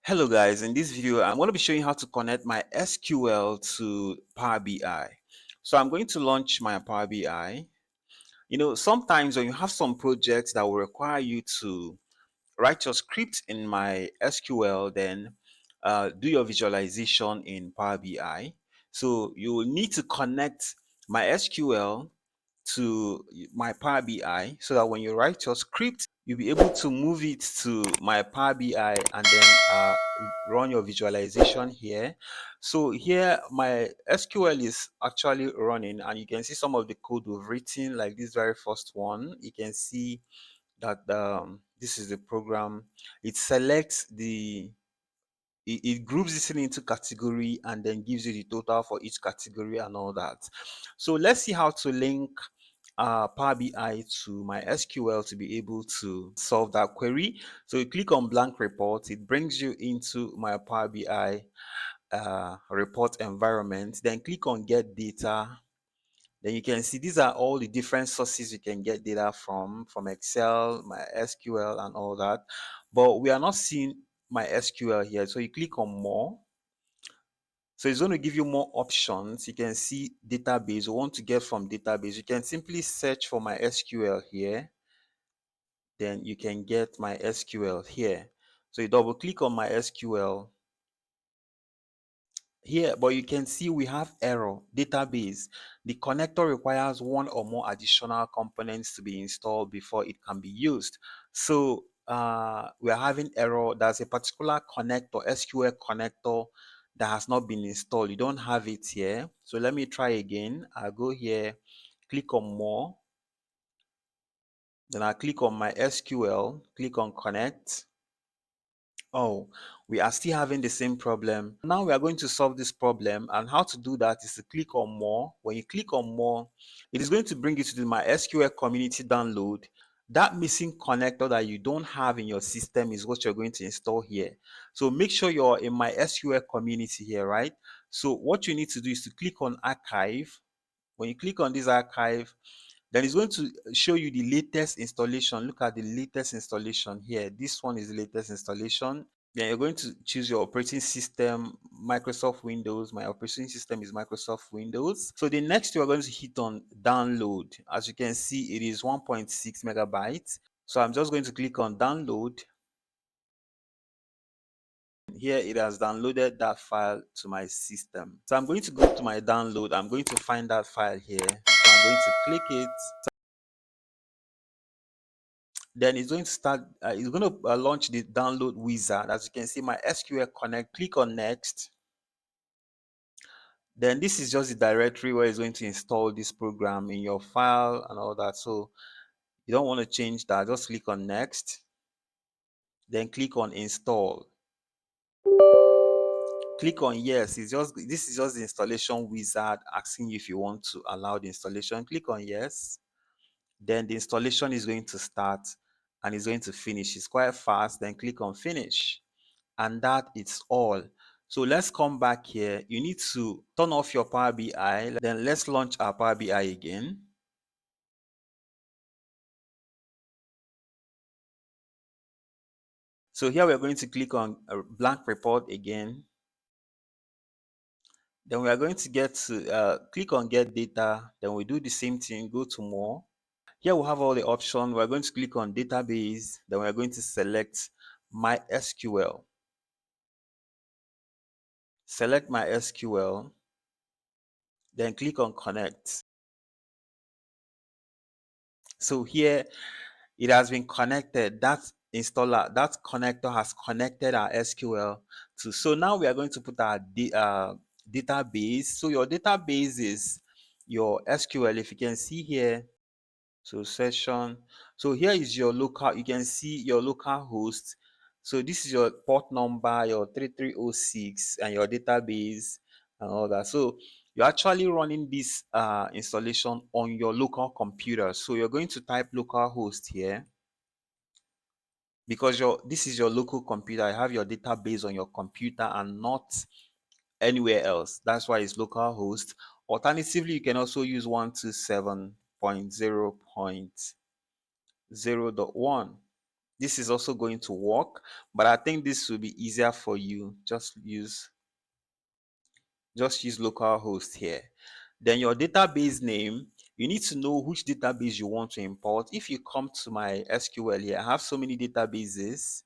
Hello guys, in this video I'm going to be showing how to connect my SQL to Power BI. So I'm going to launch my Power BI. Sometimes when you have some projects that will require you to write your script in my SQL, then do your visualization in Power BI. So you will need to connect my SQL to my Power BI so that when you write your script, you'll be able to move it to my Power BI and then run your visualization here. So here my SQL is actually running, and you can see some of the code we've written, like this very first one. You can see that this is the program. It selects it groups this thing into category and then gives you the total for each category and all that. So let's see how to link Power BI to my SQL to be able to solve that query. So you click on blank report, it brings you into my Power BI report environment. Then click on get data. Then you can see these are all the different sources you can get data from Excel, my SQL, and all that. But we are not seeing my SQL here. So you click on more. So it's going to give you more options. You can see database. You want to get from database. You can simply search for my SQL here. Then you can get my SQL here. So you double click on my SQL here, but you can see we have error database. The connector requires one or more additional components to be installed before it can be used. So we're having error. There's a particular connector, SQL connector, that has not been installed. You don't have it here. So let me try again. I'll go here, click on more. Then I'll click on my SQL, click on connect. Oh, we are still having the same problem. Now we are going to solve this problem, and how to do that is to click on more. When you click on more, it is going to bring you to the MySQL community download. That missing connector that you don't have in your system is what you're going to install here. So make sure you're in MySQL community here, right? So what you need to do is to click on archive. When you click on this archive, then it's going to show you the latest installation. Look at the latest installation here. This one is the latest installation. Then you're going to choose your operating system, Microsoft Windows. My operating system is Microsoft Windows. So the next we're going to hit on download. As you can see, it is 1.6 megabytes. So I'm just going to click on download. Here it has downloaded that file to my system. So I'm going to go to my download. I'm going to find that file here. So I'm going to click it. Then it's going to start, it's going to launch the download wizard. As you can see, my SQL Connect, click on next. Then this is just the directory where it's going to install this program in your file and all that. So you don't want to change that. Just click on next. Then click on install. Click on yes. This is just the installation wizard asking you if you want to allow the installation. Click on yes. Then the installation is going to start and it's going to finish. It's quite fast. Then click on finish. And that is all. So let's come back here. You need to turn off your Power BI. Then let's launch our Power BI again. So here we're going to click on a blank report again. Then we are going to get to click on get data. Then we do the same thing, go to more. Here we have all the options. We're going to click on database. Then we're going to select MySQL. Select MySQL. Then click on connect. So here it has been connected. That installer, that connector has connected our SQL to. So now we are going to put our database. So your database is your SQL. If you can see here, so session. So here is your local. You can see your local host. So this is your port number, your 3306, and your database and all that. So you're actually running this installation on your local computer. So you're going to type localhost here because this is your local computer. I have your database on your computer and not anywhere else. That's why it's localhost. Alternatively, you can also use 127.0.0.1. This is also going to work, but I think this will be easier for you. Just use localhost here. Then your database name, you need to know which database you want to import. If you come to my SQL here, I have so many databases.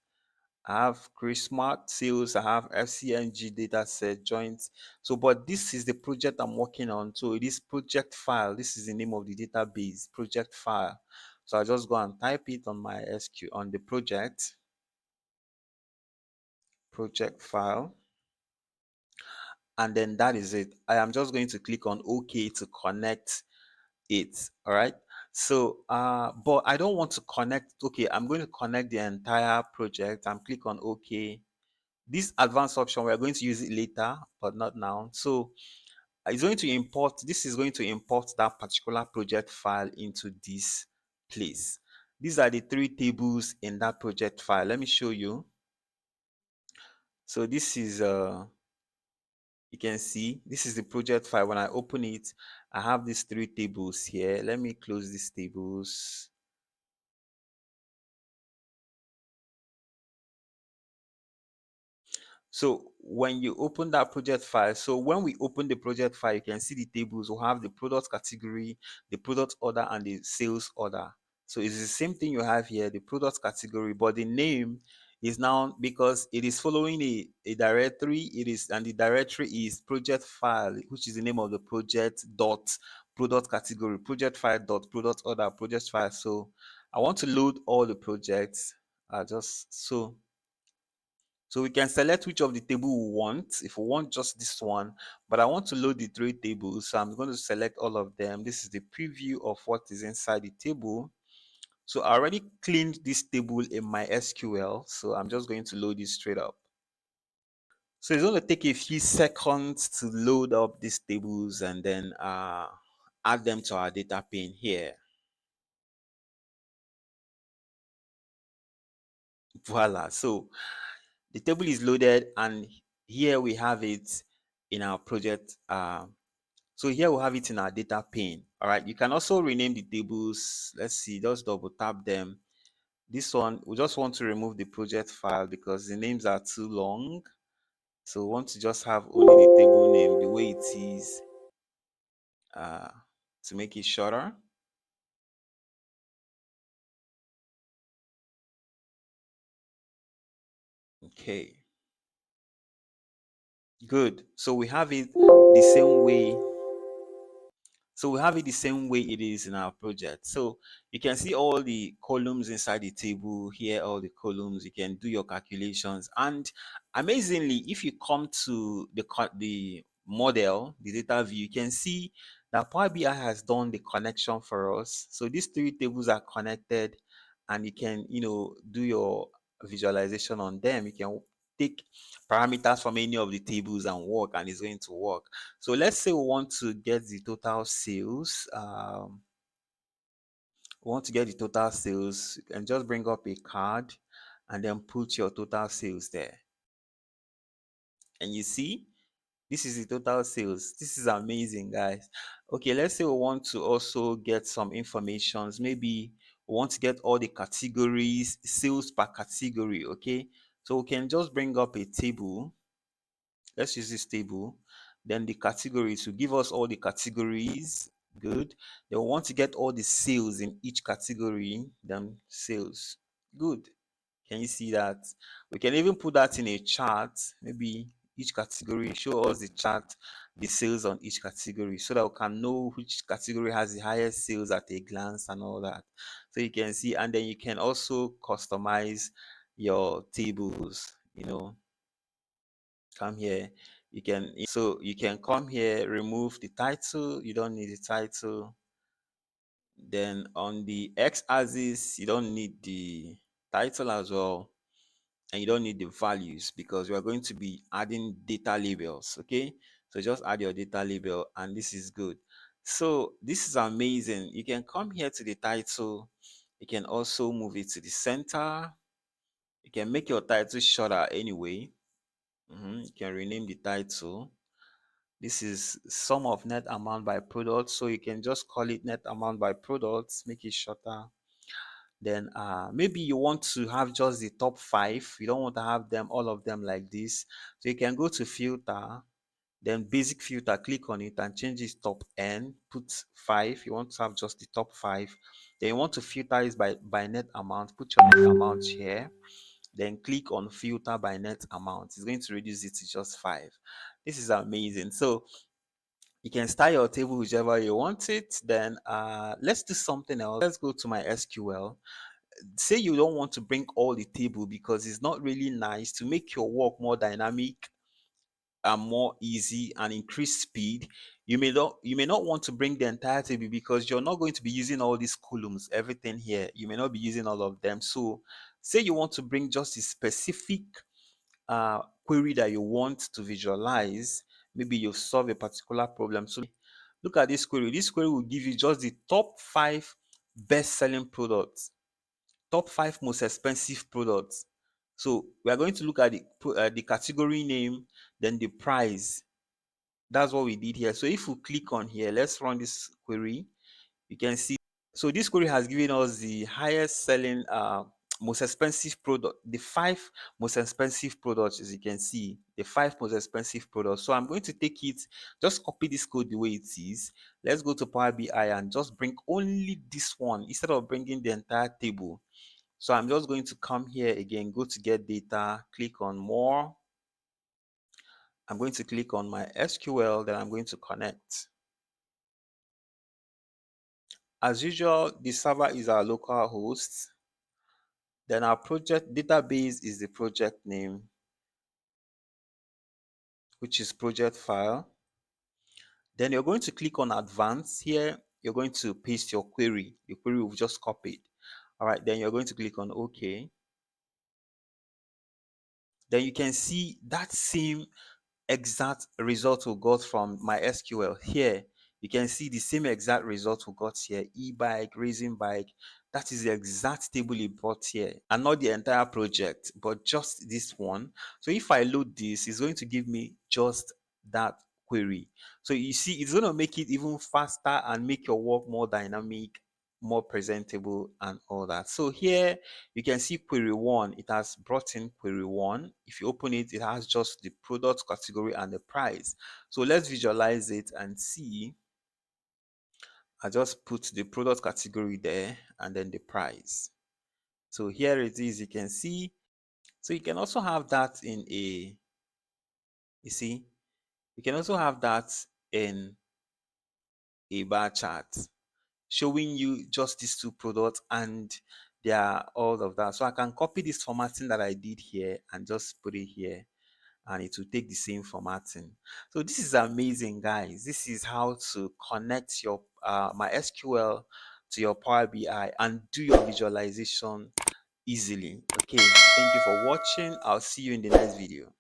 I have Chrismart sales, I have FCNG dataset joint. So, but this is the project I'm working on. So it is project file. This is the name of the database, project file. So I just go and type it on my SQL on the project file, and then that is it. I am just going to click on OK to connect it. All right. So, but I don't want to connect. Okay, I'm going to connect the entire project. I'm click on OK. This advanced option, we're going to use it later, but not now. So it's going to import, this is going to import that particular project file into this place. These are the three tables in that project file. Let me show you. So this is you can see this is the project file. When I open it, I have these three tables here. Let me close these tables. So when you open that project file, so when we open the project file, you can see the tables will have the product category, the product order, and the sales order. So it's the same thing you have here, the product category, but the name is now, because it is following a directory, it is, and the directory is project file, which is the name of the project dot product category, project file dot product order, project file. So I want to load all the projects. So we can select which of the table we want, if we want just this one, but I want to load the three tables, so I'm going to select all of them. This is the preview of what is inside the table. So I already cleaned this table in my SQL, so I'm just going to load it straight up. So it's going to take a few seconds to load up these tables and then add them to our data pane here. Voila. So the table is loaded, and here we have it in our project. So here we have it in our data pane. All right, you can also rename the tables. Let's see, just double tap them. This one, we just want to remove the project file because the names are too long. So we want to just have only the table name the way it is, uh, to make it shorter. Okay, good. So we have it the same way. So we have it the same way it is in our project. So you can see all the columns inside the table here, all the columns, you can do your calculations. And amazingly, if you come to the model, the data view, you can see that Power BI has done the connection for us. So these three tables are connected, and you can, do your visualization on them. You can take parameters from any of the tables and work, and it's going to work. So let's say we want to get the total sales. We want to get the total sales, and just bring up a card and then put your total sales there. And you see, this is the total sales. This is amazing, guys. Okay, let's say we want to also get some informations. Maybe we want to get all the categories, sales per category. Okay, so we can just bring up a table. Let's use this table. Then the categories will give us all the categories. Good. They want to get all the sales in each category. Then sales. Good. Can you see that? We can even put that in a chart. Maybe each category, show us the chart, the sales on each category, so that we can know which category has the highest sales at a glance and all that. So you can see, and then you can also customize your tables. Come here, you can come here, remove the title, you don't need the title. Then on the x-axis, you don't need the title as well, and you don't need the values, because we are going to be adding data labels. Okay, so just add your data label, and this is good. So this is amazing. You can come here to the title, you can also move it to the center, you can make your title shorter anyway. You can rename the title. This is sum of net amount by product, so you can just call it net amount by product, make it shorter. Then maybe you want to have just the top five. You don't want to have them all of them like this. So you can go to filter, then basic filter, click on it and change this top n, put 5. You want to have just the top 5. Then you want to filter it by net amount, put your net amount here, then click on filter by net amount. It's going to reduce it to just 5. This is amazing. So you can style your table whichever you want it. Then let's do something else. Let's go to my SQL. Say you don't want to bring all the table because it's not really nice. To make your work more dynamic and more easy and increase speed, you may not want to bring the entire table because you're not going to be using all these columns, everything here. You may not be using all of them. So say you want to bring just a specific query that you want to visualize. Maybe you solve a particular problem. So look at this query. This query will give you just the top 5 best selling products, top 5 most expensive products. So we are going to look at the category name, then the price. That's what we did here. So if we click on here, let's run this query. You can see, so this query has given us the highest selling most expensive product, the 5 most expensive products. As you can see, the 5 most expensive products. So I'm going to take it, just copy this code the way it is. Let's go to Power BI and just bring only this one instead of bringing the entire table. So I'm just going to come here again, go to get data, click on more. I'm going to click on my SQL, then I'm going to connect. As usual, the server is our local host. Then our project database is the project name, which is project file. Then you're going to click on advanced. Here, you're going to paste your query. Your query we've just copied. All right, then you're going to click on OK. Then you can see that same exact result we got from MySQL. Here you can see the same exact result we got here, e-bike, racing bike. That is the exact table he brought here, and not the entire project, but just this one. So if I load this, it's going to give me just that query. So you see, it's going to make it even faster and make your work more dynamic, more presentable and all that. So here you can see query 1. It has brought in query 1. If you open it, it has just the product category and the price. So let's visualize it and see. I just put the product category there and then the price. So here it is, you can see. So you can also have that in you see, you can also have that in a bar chart, showing you just these 2 products and they are all of that. So I can copy this formatting that I did here and just put it here, and it will take the same formatting. So this is amazing, guys. This is how to connect your MySQL to your Power BI and do your visualization easily. Okay, thank you for watching. I'll see you in the next video.